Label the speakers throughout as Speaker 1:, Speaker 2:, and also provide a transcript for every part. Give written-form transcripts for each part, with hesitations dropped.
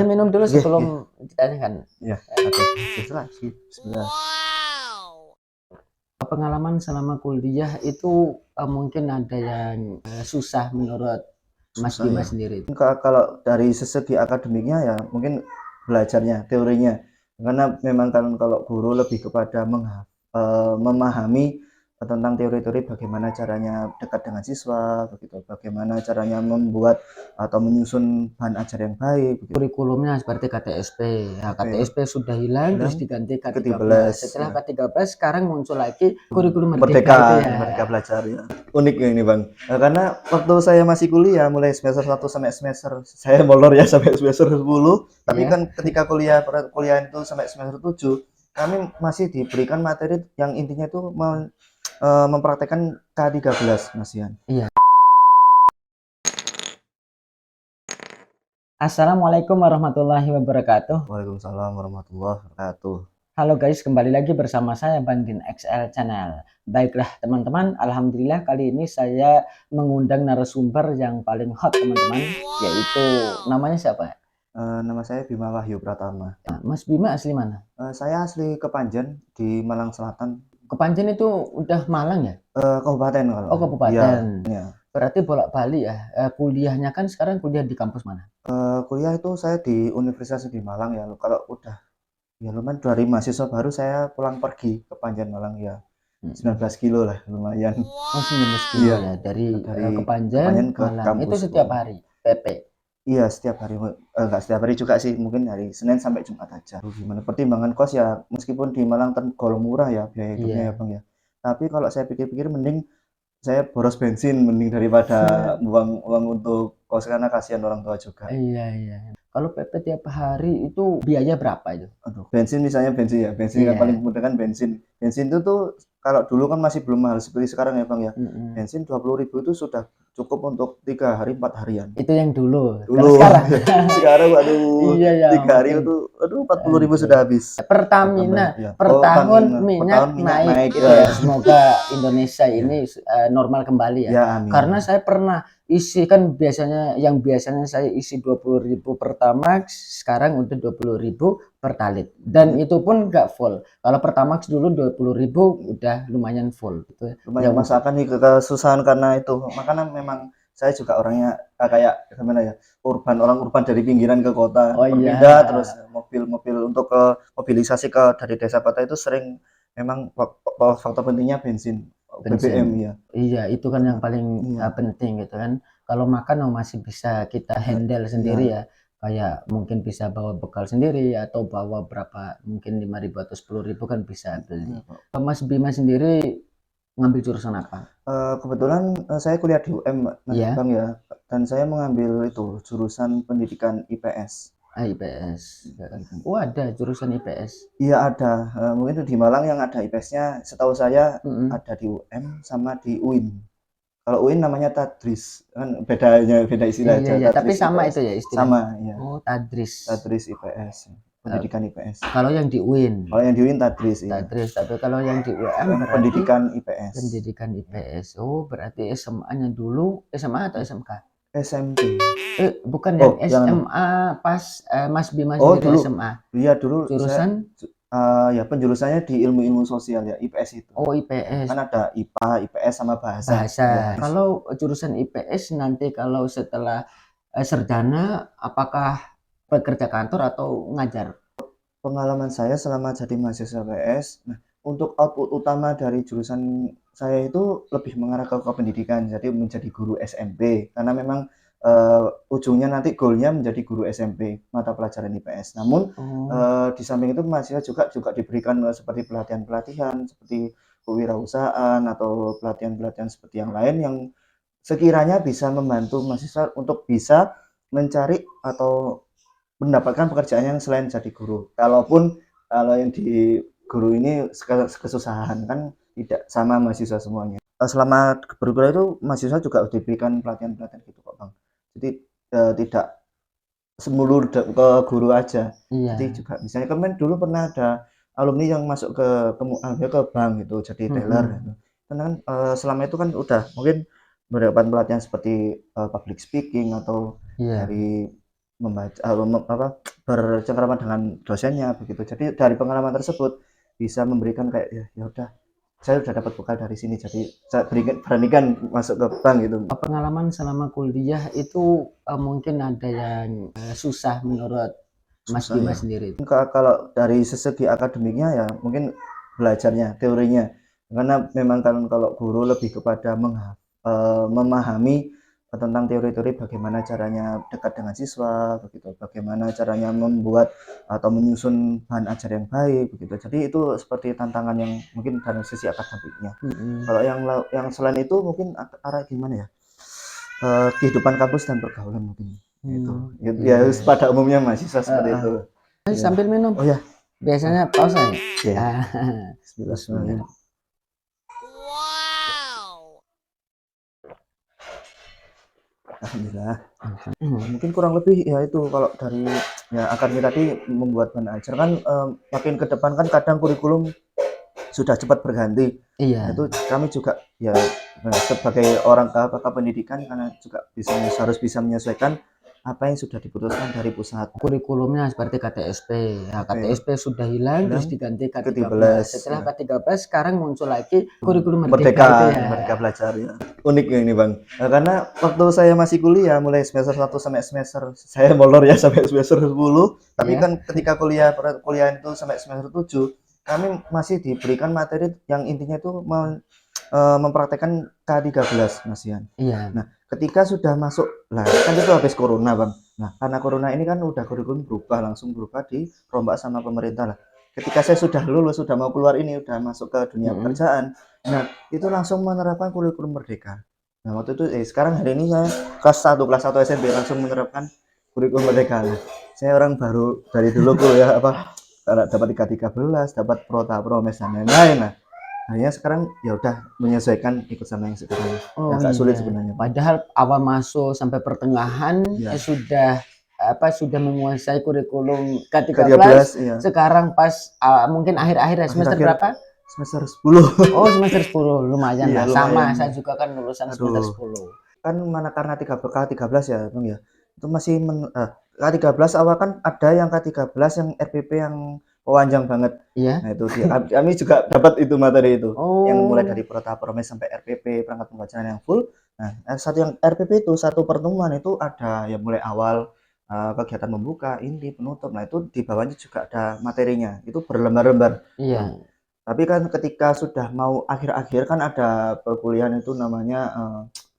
Speaker 1: minum dulu
Speaker 2: Nggih,
Speaker 1: sebelum
Speaker 2: nggih.
Speaker 1: ditanyakan.
Speaker 2: Iya, oke. Silahkan. Bismillah.
Speaker 1: Pengalaman selama kuliah itu mungkin ada yang susah menurut Mas
Speaker 2: Susah
Speaker 1: Bima
Speaker 2: ya.
Speaker 1: sendiri.
Speaker 2: Kalau dari segi akademiknya ya mungkin belajarnya, teorinya. Karena memang kan kalau guru lebih kepada memahami tentang teori-teori bagaimana caranya dekat dengan siswa, begitu. Bagaimana caranya membuat atau menyusun bahan ajar yang baik, begitu.
Speaker 1: Kurikulumnya seperti KTSP. Nah,
Speaker 2: Oke,
Speaker 1: KTSP sudah hilang terus
Speaker 2: bilang
Speaker 1: diganti K13.
Speaker 2: ke-13
Speaker 1: Setelah
Speaker 2: ya.
Speaker 1: K13 sekarang muncul lagi kurikulum Merdeka itu
Speaker 2: Merdeka,
Speaker 1: ya.
Speaker 2: Merdeka Belajar ya. Unik ya ini Bang. Karena waktu saya masih kuliah mulai semester 1 sampai semester saya molor ya sampai semester 10, tapi
Speaker 1: Iya.
Speaker 2: kan ketika kuliah itu sampai semester 7, kami masih diberikan materi yang intinya itu mempraktekkan K13 Mas Ian.
Speaker 1: Iya. Assalamualaikum warahmatullahi wabarakatuh.
Speaker 2: Waalaikumsalam warahmatullahi wabarakatuh.
Speaker 1: Halo guys, kembali lagi bersama saya Bandin XL Channel. Baiklah teman-teman, alhamdulillah kali ini saya mengundang narasumber yang paling hot teman-teman, yaitu namanya siapa?
Speaker 2: Nama saya Bima Wahyu Pratama.
Speaker 1: Nah, Mas Bima asli mana?
Speaker 2: Saya asli Kepanjen di Malang Selatan.
Speaker 1: Kepanjen itu udah Malang ya?
Speaker 2: Kabupaten kalau.
Speaker 1: Oh,
Speaker 2: Iya,
Speaker 1: kabupaten.
Speaker 2: iya.
Speaker 1: Berarti bolak-balik ya. Kuliahnya kan sekarang kuliah di kampus mana?
Speaker 2: Kuliah itu saya di Universitas di Malang ya. Kalau udah ya lumayan dari mahasiswa baru saya pulang pergi ke Panjen Malang ya. 19 kilo lah lumayan.
Speaker 1: Oh, 19 kilo
Speaker 2: Iya,
Speaker 1: ya. Dari
Speaker 2: dari
Speaker 1: Kepanjen,
Speaker 2: Kepanjen ke
Speaker 1: Malang. Itu
Speaker 2: kampusku.
Speaker 1: setiap hari, PP.
Speaker 2: Iya, setiap hari. Enggak setiap hari juga sih, mungkin hari Senin sampai Jumat aja. Gimana pertimbangan kos ya, meskipun di Malang tergolong murah ya biaya hidupnya ya
Speaker 1: Iya.
Speaker 2: Bang ya. Tapi kalau saya pikir-pikir mending saya boros bensin mending daripada buang uang untuk kos karena kasihan orang tua juga.
Speaker 1: Iya, iya. Kalau PP tiap hari itu biaya berapa itu?
Speaker 2: Aduh, bensin misalnya bensin ya, bensin yang paling
Speaker 1: Iya.
Speaker 2: mudah kan bensin. Bensin itu tuh kalau dulu kan masih belum mahal seperti sekarang ya Bang ya.
Speaker 1: Mm-mm.
Speaker 2: Bensin 20.000 itu sudah cukup untuk 3 hari 4 harian.
Speaker 1: Itu yang dulu. Kalau
Speaker 2: Dulu.
Speaker 1: sekarang,
Speaker 2: Sekarang waduh
Speaker 1: iya ya
Speaker 2: 3 hari
Speaker 1: makin.
Speaker 2: itu aduh 40.000
Speaker 1: Aduh.
Speaker 2: sudah habis. Ditambah
Speaker 1: Pertamina
Speaker 2: ya.
Speaker 1: per
Speaker 2: Oh,
Speaker 1: tahun
Speaker 2: Pertamina. Per tahun
Speaker 1: minyak
Speaker 2: minyak
Speaker 1: naik
Speaker 2: naik
Speaker 1: gitu ya. Semoga Indonesia
Speaker 2: ya.
Speaker 1: ini normal kembali ya.
Speaker 2: Ya
Speaker 1: Karena
Speaker 2: amin.
Speaker 1: saya pernah isi kan biasanya saya isi 20.000 Pertamax, sekarang udah 20.000 Pertalite. Dan itu pun nggak full. Kalau Pertamax dulu 20.000 udah lumayan full gitu ya. Ya
Speaker 2: Lumayan masakan nih kesusahan karena itu. Makanya memang saya juga orangnya kayak gimana ya, orang urban dari pinggiran ke kota,
Speaker 1: oh iya,
Speaker 2: berpindah terus mobil-mobil untuk ke mobilisasi ke dari desa kota itu sering memang faktor pentingnya bensin,
Speaker 1: bensin.
Speaker 2: BBM ya.
Speaker 1: Iya, itu kan yang
Speaker 2: Karena
Speaker 1: paling
Speaker 2: iya,
Speaker 1: penting gitu kan. Kalau makan masih bisa kita handle
Speaker 2: iya,
Speaker 1: sendiri ya. Kayak mungkin bisa bawa bekal sendiri atau bawa berapa mungkin 5.000 atau 10.000 kan bisa
Speaker 2: iya,
Speaker 1: beli.
Speaker 2: Pak.
Speaker 1: Mas Bima sendiri ngambil jurusan apa?
Speaker 2: Kebetulan saya kuliah di UM
Speaker 1: Iya,
Speaker 2: Bang ya, dan saya mengambil itu jurusan pendidikan IPS.
Speaker 1: IPS. Oh, ada jurusan IPS.
Speaker 2: Iya ada, mungkin di Malang yang ada IPS-nya setahu saya
Speaker 1: Mm-mm.
Speaker 2: ada di UM sama di UIN. Kalau UIN namanya Tadris, kan beda istilah
Speaker 1: Iya,
Speaker 2: aja,
Speaker 1: iya, tapi
Speaker 2: Tadris
Speaker 1: sama
Speaker 2: IPS.
Speaker 1: itu ya istilahnya.
Speaker 2: Sama, ya,
Speaker 1: Oh, Tadris.
Speaker 2: Tadris IPS,
Speaker 1: Eh,
Speaker 2: pendidikan IPS.
Speaker 1: kalau yang di UIN,
Speaker 2: Kalau yang di UIN Tadris, iya,
Speaker 1: Tadris, tapi kalau yang di UM
Speaker 2: kan
Speaker 1: berarti
Speaker 2: pendidikan IPS.
Speaker 1: pendidikan IPS. Oh, berarti SMA-nya dulu, SMA atau SMK?
Speaker 2: SMP.
Speaker 1: Bukan yang
Speaker 2: Oh, yang anu.
Speaker 1: SMA pas Mas Bima
Speaker 2: Oh
Speaker 1: sendiri
Speaker 2: dulu,
Speaker 1: SMA.
Speaker 2: iya dulu saya,
Speaker 1: Jurusan
Speaker 2: ya penjurusannya di ilmu-ilmu sosial ya, IPS itu.
Speaker 1: oh
Speaker 2: Ya,
Speaker 1: IPS
Speaker 2: kan ada IPA, IPS sama bahasa.
Speaker 1: bahasa.
Speaker 2: Ya.
Speaker 1: Kalau jurusan IPS nanti kalau setelah sarjana apakah bekerja kantor atau ngajar?
Speaker 2: Pengalaman saya selama jadi mahasiswa PS, nah untuk output utama dari jurusan saya itu lebih mengarah ke pendidikan, jadi menjadi guru SMP karena memang ujungnya nanti goalnya menjadi guru SMP mata pelajaran IPS. Namun
Speaker 1: Oh,
Speaker 2: di samping itu mahasiswa juga diberikan seperti pelatihan-pelatihan seperti kewirausahaan atau pelatihan-pelatihan seperti yang lain yang sekiranya bisa membantu mahasiswa untuk bisa mencari atau mendapatkan pekerjaan yang selain jadi guru. Kalau yang di guru ini kesusahan kan tidak sama mahasiswa semuanya. Selama berkuliah itu mahasiswa juga diberikan pelatihan-pelatihan gitu kok Bang. Jadi tidak semulur ke guru aja. Jadi
Speaker 1: iya.
Speaker 2: juga misalnya kemarin dulu pernah ada alumni yang masuk ke bank gitu jadi teller gitu.
Speaker 1: Mm-mm.
Speaker 2: Karena kan selama itu kan udah mungkin mendapatkan pelatihan seperti public speaking atau
Speaker 1: Iya.
Speaker 2: dari membaca bercengkrama dengan dosennya begitu. Jadi dari pengalaman tersebut bisa memberikan kayak ya udah saya udah dapat bekal dari sini jadi saya beranikan masuk ke bank gitu.
Speaker 1: Pengalaman selama kuliah itu mungkin ada yang susah menurut Mas
Speaker 2: Susah
Speaker 1: Bima
Speaker 2: ya.
Speaker 1: sendiri.
Speaker 2: Kalau dari segi akademiknya ya mungkin belajarnya, teorinya. Karena memang kan kalau guru lebih kepada memahami tentang teori-teori bagaimana caranya dekat dengan siswa, begitu. Bagaimana caranya membuat atau menyusun bahan ajar yang baik, begitu. Jadi itu seperti tantangan yang mungkin dari sisi akademiknya. Kalau yang selain itu mungkin arah gimana ya? Kehidupan kampus dan pergaulan mungkin. Itu. Ya
Speaker 1: Iya.
Speaker 2: pada umumnya mahasiswa seperti itu. Ya.
Speaker 1: Sambil minum.
Speaker 2: Oh ya,
Speaker 1: Biasanya pausa ya?
Speaker 2: ya.
Speaker 1: Bismillah.
Speaker 2: Bismillahirrahmanirrahim. Alhamdulillah. Mungkin kurang lebih ya itu kalau dari ya akademi tadi membuat bahan ajar kan makin ke depan kan kadang kurikulum sudah cepat berganti. Nah,
Speaker 1: Iya.
Speaker 2: itu kami juga ya sebagai orang pendidikan karena juga harus bisa menyesuaikan apa yang sudah diputuskan dari pusat.
Speaker 1: Kurikulumnya seperti KTSP. Ya,
Speaker 2: Oke,
Speaker 1: KTSP sudah hilang terus
Speaker 2: bilang
Speaker 1: diganti K13.
Speaker 2: ke-13
Speaker 1: Setelah
Speaker 2: ya.
Speaker 1: K13 sekarang muncul lagi kurikulum Merdeka itu
Speaker 2: Merdeka,
Speaker 1: ya.
Speaker 2: Merdeka Belajar ya. Unik ya ini Bang. Nah, karena waktu saya masih kuliah mulai semester 1 sampai semester saya molor ya sampai semester 10, tapi
Speaker 1: Ya.
Speaker 2: kan ketika kuliah itu sampai semester 7, kami masih diberikan materi yang intinya itu mempraktekkan K13 Mas Ian.
Speaker 1: Iya.
Speaker 2: Nah, ketika sudah masuk lah kan itu habis corona Bang. Nah, karena corona ini kan udah kurikulum berubah langsung berubah dirombak sama pemerintah lah. Ketika saya sudah lulus, sudah mau keluar ini, udah masuk ke dunia pekerjaan, nah itu langsung menerapkan kurikulum merdeka. Nah waktu itu sekarang hari ini saya kelas 1 SMP langsung menerapkan kurikulum merdeka. Nah, saya orang baru dari dulu kuliah dapat 313, dapat prota promes dan lain-lain. Nah, hanya sekarang ya udah menyesuaikan ikut sama yang sekarang.
Speaker 1: Oh
Speaker 2: Agak sulit
Speaker 1: iya.
Speaker 2: sebenarnya.
Speaker 1: Padahal awal masuk sampai pertengahan
Speaker 2: Ya,
Speaker 1: sudah menguasai kurikulum K13.
Speaker 2: 13 ya.
Speaker 1: Sekarang pas mungkin akhir-akhir semester
Speaker 2: Akhir-akhir
Speaker 1: berapa?
Speaker 2: semester 10.
Speaker 1: Oh, semester 10. Lumayan
Speaker 2: Iya,
Speaker 1: lah. Sama,
Speaker 2: lumayan.
Speaker 1: saya juga kan lulusan semester
Speaker 2: Aduh.
Speaker 1: 10.
Speaker 2: Kan mana karena K13 ya Bang ya, itu masih K13 awal kan ada yang K13 yang RPP yang panjang banget.
Speaker 1: Iya.
Speaker 2: Nah itu kami juga dapat itu materi itu, yang mulai dari
Speaker 1: Oh,
Speaker 2: Promes sampai RPP, perangkat pembacaan yang full. Nah, satu yang RPP itu satu pertemuan itu ada yang mulai awal kegiatan membuka, inti, penutup. Nah itu di bawahnya juga ada materinya, itu berlembar-lembar Bang.
Speaker 1: iya.
Speaker 2: Tapi kan ketika sudah mau akhir-akhir kan ada perkuliahan itu namanya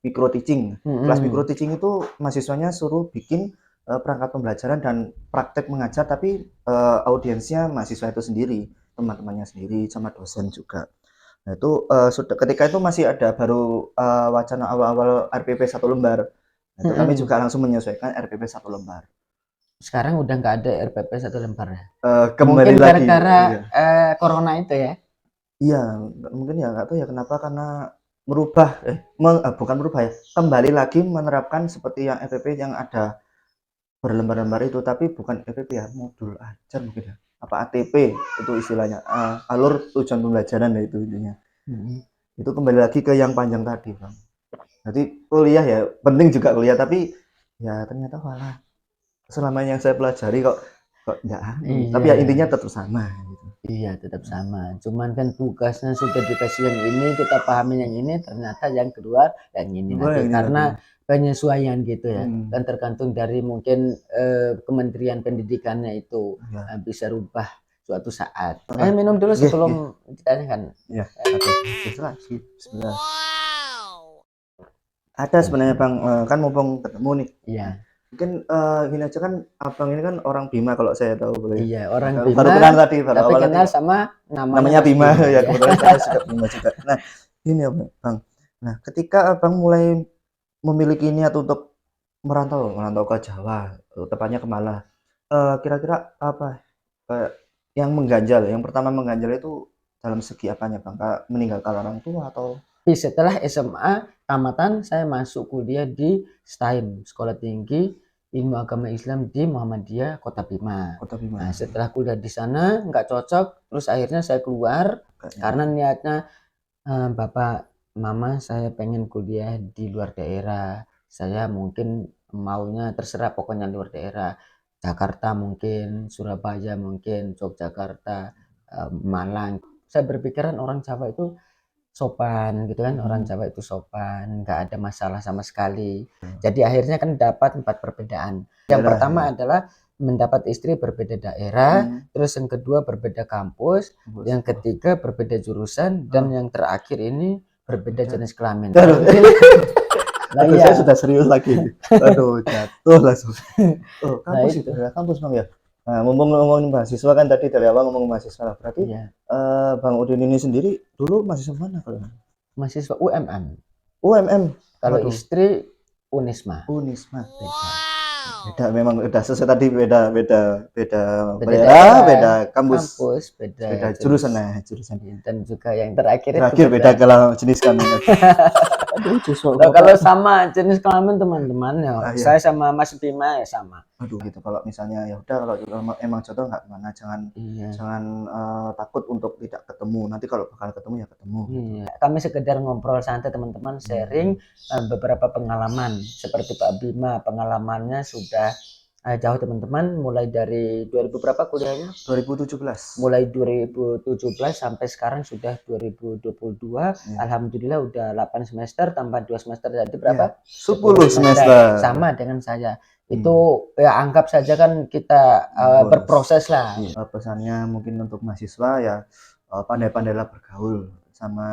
Speaker 2: micro teaching. Kelas micro teaching itu mahasiswanya suruh bikin perangkat pembelajaran dan praktek mengajar, tapi audiensnya mahasiswa itu sendiri, teman-temannya sendiri, sama dosen juga. Nah itu sudah ketika itu masih ada baru wacana awal-awal RPP 1 lembar. Nah, itu kami juga langsung menyesuaikan RPP 1 lembar.
Speaker 1: Sekarang udah nggak ada RPP 1 lembar ya?
Speaker 2: Kembali
Speaker 1: Mungkin
Speaker 2: lagi,
Speaker 1: gara-gara
Speaker 2: iya.
Speaker 1: corona itu ya?
Speaker 2: Iya, mungkin ya nggak tahu ya kenapa karena merubah bukan merubah ya, kembali lagi menerapkan seperti yang FPP yang ada berlembar-lembar itu, tapi bukan FPP ya, modul ajar mungkin ya, apa ATP itu istilahnya, alur tujuan pembelajaran ya itu intinya. Itu kembali lagi ke yang panjang tadi, Bang. Jadi kuliah ya penting juga kuliah, tapi ya ternyata malah selama yang saya pelajari kok kok nggak tapi
Speaker 1: Iya.
Speaker 2: ya intinya tetap sama gitu.
Speaker 1: Iya, tetap sama. Cuman kan tugasnya sudah dikasih yang ini, kita pahami yang ini, ternyata yang kedua yang ini
Speaker 2: Enggak
Speaker 1: lagi.
Speaker 2: yang ini
Speaker 1: Karena
Speaker 2: tadi.
Speaker 1: penyesuaian gitu ya.
Speaker 2: Hmm,
Speaker 1: Kan tergantung dari mungkin Kementerian Pendidikannya itu
Speaker 2: ya.
Speaker 1: bisa rubah suatu saat. Minum dulu
Speaker 2: Nggih,
Speaker 1: sebelum
Speaker 2: nggih.
Speaker 1: ditanyakan.
Speaker 2: Iya, oke. Terus lagi, bismillah. Ada sebenarnya Bang, kan mumpung ketemu nih. Nah,
Speaker 1: Iya,
Speaker 2: mungkin gini aja kan Abang ini kan orang Bima kalau saya tahu boleh.
Speaker 1: iya
Speaker 2: Nah,
Speaker 1: orang
Speaker 2: baru
Speaker 1: Bima,
Speaker 2: kenal tadi, baru
Speaker 1: tapi
Speaker 2: awal tadi
Speaker 1: kenal sama namanya
Speaker 2: namanya
Speaker 1: Mas
Speaker 2: Bima
Speaker 1: Bima
Speaker 2: ya
Speaker 1: ya.
Speaker 2: kebetulan saya suka Bima juga. Nah, ini ya Bang. Nah, ketika Abang mulai memiliki niat untuk merantau ke Jawa, tepatnya ke Malang. Kira-kira apa kayak yang mengganjal, yang pertama mengganjal itu dalam segi apanya Bang? Meninggalkan orang tua atau
Speaker 1: Setelah SMA tamatan saya masuk kuliah di STAIM, Sekolah Tinggi Ilmu Agama Islam di Muhammadiyah Kota Bima.
Speaker 2: Kota Bima?
Speaker 1: Nah, setelah kuliah di sana nggak cocok, terus akhirnya saya keluar
Speaker 2: Kayaknya.
Speaker 1: karena niatnya bapak mama saya pengen kuliah di luar daerah. Saya mungkin maunya terserah pokoknya luar daerah. Jakarta mungkin, Surabaya mungkin, Yogyakarta, Malang. Saya berpikiran orang Jawa itu sopan gitu kan, orang Jawa itu sopan, nggak ada masalah sama sekali. Jadi akhirnya kan dapat 4 perbedaan. Yang
Speaker 2: Daerah,
Speaker 1: pertama
Speaker 2: ya.
Speaker 1: adalah mendapat istri berbeda daerah,
Speaker 2: Hmm.
Speaker 1: terus yang kedua berbeda kampus, yang ketiga berbeda jurusan, dan yang terakhir ini berbeda jenis kelamin. Nah,
Speaker 2: Aduh,
Speaker 1: iya.
Speaker 2: saya sudah serius lagi. Aduh, jatuh langsung. Oh,
Speaker 1: Nah,
Speaker 2: kampus itu
Speaker 1: itu.
Speaker 2: adalah kampus Bang ya. Nah, ngomongin mahasiswa kan tadi dari awal ngomong mahasiswa lah. Berarti
Speaker 1: Iya.
Speaker 2: Bang Udin ini sendiri dulu mahasiswa mana kalau?
Speaker 1: Mahasiswa UMM.
Speaker 2: UMM.
Speaker 1: Kalau
Speaker 2: Waduh,
Speaker 1: istri Unisma.
Speaker 2: Unisma.
Speaker 1: Beda.
Speaker 2: Beda memang udah sesuai tadi beda
Speaker 1: Beda
Speaker 2: daerah,
Speaker 1: daerah,
Speaker 2: beda kampus,
Speaker 1: kampus, beda
Speaker 2: beda
Speaker 1: jenis.
Speaker 2: jurusan nah, jurusan.
Speaker 1: Dan juga yang terakhir itu
Speaker 2: Terakhir beda kalau jenis kelamin. Aduh, justru
Speaker 1: Nah, kalau sama jenis kelamin teman-teman ya,
Speaker 2: Ah, iya.
Speaker 1: saya sama Mas Bima ya sama.
Speaker 2: Aduh gitu kalau misalnya ya udah kalau emang jodoh nggak kemana jangan
Speaker 1: Iya.
Speaker 2: takut untuk tidak ketemu nanti kalau bakal ketemu ya ketemu.
Speaker 1: Iya. Kami sekedar ngobrol santai teman-teman, sharing beberapa pengalaman seperti Pak Bima pengalamannya sudah jauh teman-teman, mulai dari 2000 berapa kuliahnya?
Speaker 2: 2017.
Speaker 1: Mulai 2017 sampai sekarang sudah 2022.
Speaker 2: Ya.
Speaker 1: Alhamdulillah udah 8 semester tambah 2 semester, jadi berapa?
Speaker 2: Ya, 10 semester.
Speaker 1: Sama dengan saya. Itu ya anggap saja kan kita berproses lah.
Speaker 2: Pesannya mungkin untuk mahasiswa ya pandai-pandailah bergaul sama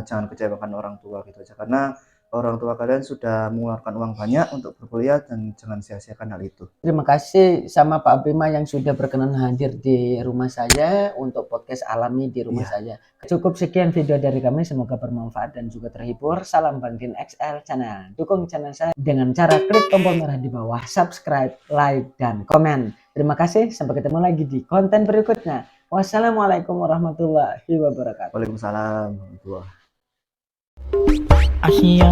Speaker 2: jangan kecewakan orang tua gitu aja karena orang tua kalian sudah mengeluarkan uang banyak untuk berkuliah dan jangan sia-siakan hal itu.
Speaker 1: Terima kasih sama Pak Bima yang sudah berkenan hadir di rumah saya untuk podcast alami di rumah saya. Cukup sekian video dari kami, semoga bermanfaat dan juga terhibur. Salam Bangkin XL Channel. Dukung channel saya dengan cara klik tombol merah di bawah, subscribe, like, dan komen. Terima kasih, sampai ketemu lagi di konten berikutnya. Wassalamualaikum warahmatullahi wabarakatuh.
Speaker 2: Waalaikumsalam warahmatullahi
Speaker 3: Asia.